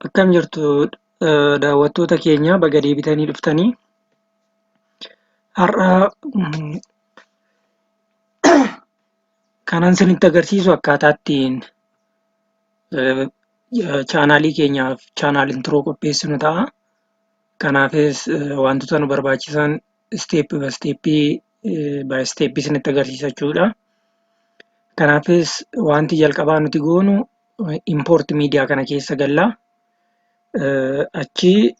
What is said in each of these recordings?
Akkam jirtu daawwattoota keenya baga deebitanii dhuftanii. Har'a kanan isinitti agarsiisu akkaataa ittiin chaanaalii keenyaaf chaanaal intiroo qopheessinu ta'a. Kanaafis wantoota nu barbaachisan isteep baay isteeppii isinitti agarsiisa jechuudha. Kanaafis wanti jalqabaa nuti goonu impoort miidiyaa kana keessa galla. Achii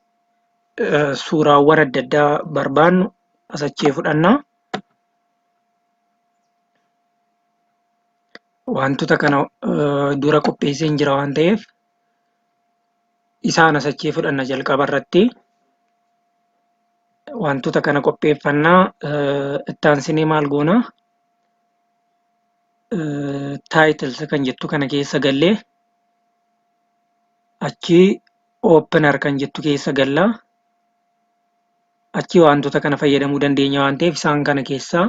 suuraawwan adda addaa barbaannu asachee fudhanna. Wantoota kana dura qopheesseen jira waan ta'eef isaan asachee fudhanna jalqaba irratti. Wantoota kana qopheeffannaa itti aansinee maal goona? Taayitils kan jettu kana keessa gallee achii ooppenar kan jettu keessa galla. Achii wantoota kana fayyadamuu dandeenya waan ta'eef isaan kana keessaa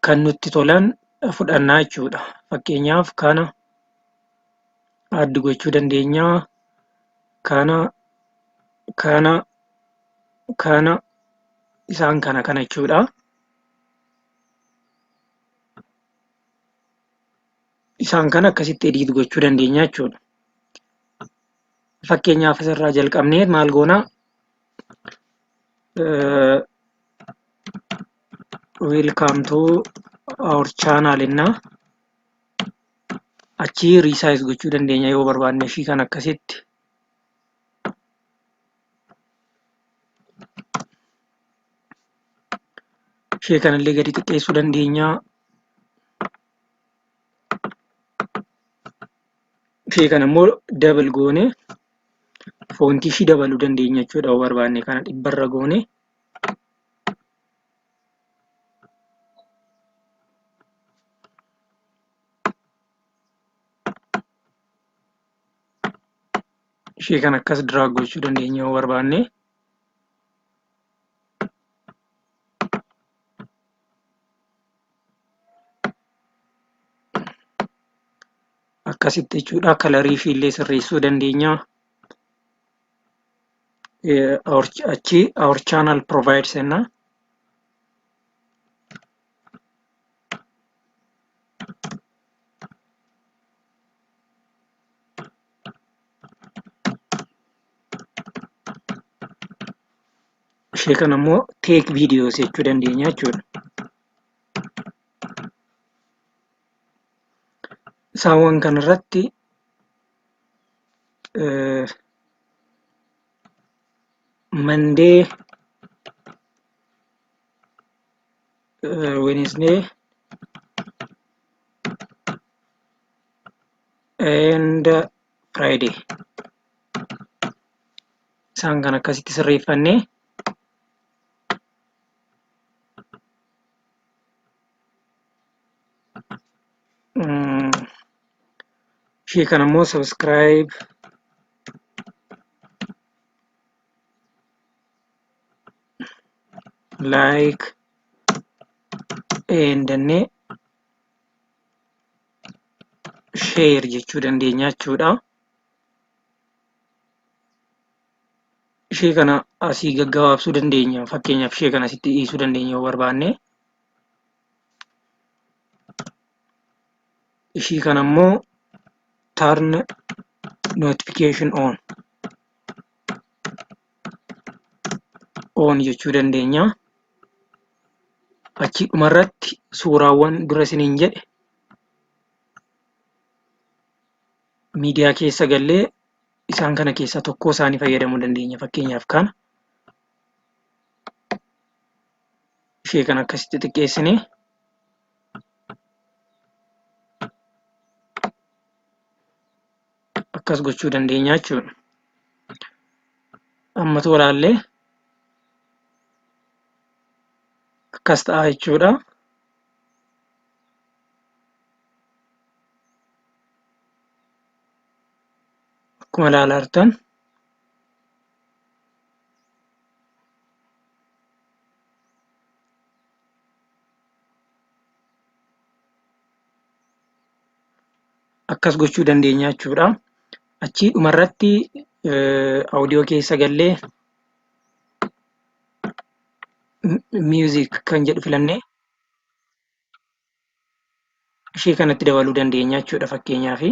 kan nutti tolan fudhannaa jechuudha. Fakkeenyaaf kana addi gochuu dandeenya. Kana isaan kana jechuudha. Isaan kana akkasitti ediit gochuu dandeenya jechuudha. Fakkeenyaaf asirraa jalqabnee maal goona? Welcome to our channel inna achii resize gochuu dandeenya yoo barbaanne ishii kan akkasitti. Ishee kanallee gadi xiqqeessuu dandeenya. Ishee kana immoo double goone foontii ishii dabaluu dandeenya jechuudha yoo barbaanne kana 100 goone. Ishee kana akkas drag gochuu dandeenya yoo barbaanne. Akkasitti jechuudha. Kalarii ishee illee sirreessuu dandeenya. Achii our channel provides jenna. Ishee kana immoo take videos jechuu dandeenya jechuudha. Isaawwan kanarratti Monday, Wednesday and Friday isaan kan akkasitti sirreeffannee ishee kana immoo subscribe like and share jechuu dandeenya jechuudha. Ishee kana asii gaggabaabsuu dandeenya. Fakkeenyaaf ishee kana asitti dhiisuu dandeenya yoo barbaanne. Ishee kana immoo turn notification on jechuu dandeenya. Achii dhumarratti suuraawwan dura isiniin jedhe miidiyaa keessa gallee isaan kana keessaa tokko isaanii fayyadamuu dandeenya. Fakkeenyaaf kana ishee kana akkasitti xiqqeessine akkas gochuu dandeenya jechuudha. Amma tooraallee akkas ta'a jechuudha. Akkuma ilaalaa jirtan akkas gochuu dandeenya jechuudha. Achii dhumarratti audio keessa gallee music kan jedhu filannee ishee kanatti dabaluu dandeenya jechuudha fakkeenyaaf.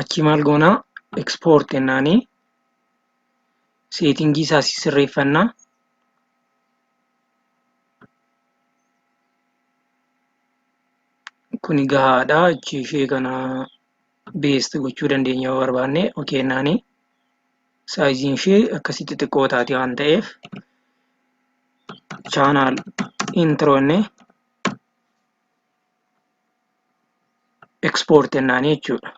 Achii maal goonaa export jennaanii seetingii isaa sirreeffannaa. Kuni gahaadha. Achii ishee kana beest gochuu dandeenya yoo barbaanne okay jennaanii. Saayiziin ishee akkasitti xiqqoo taate waan ta'eef channel intro jennee export jennaanii jechuudha.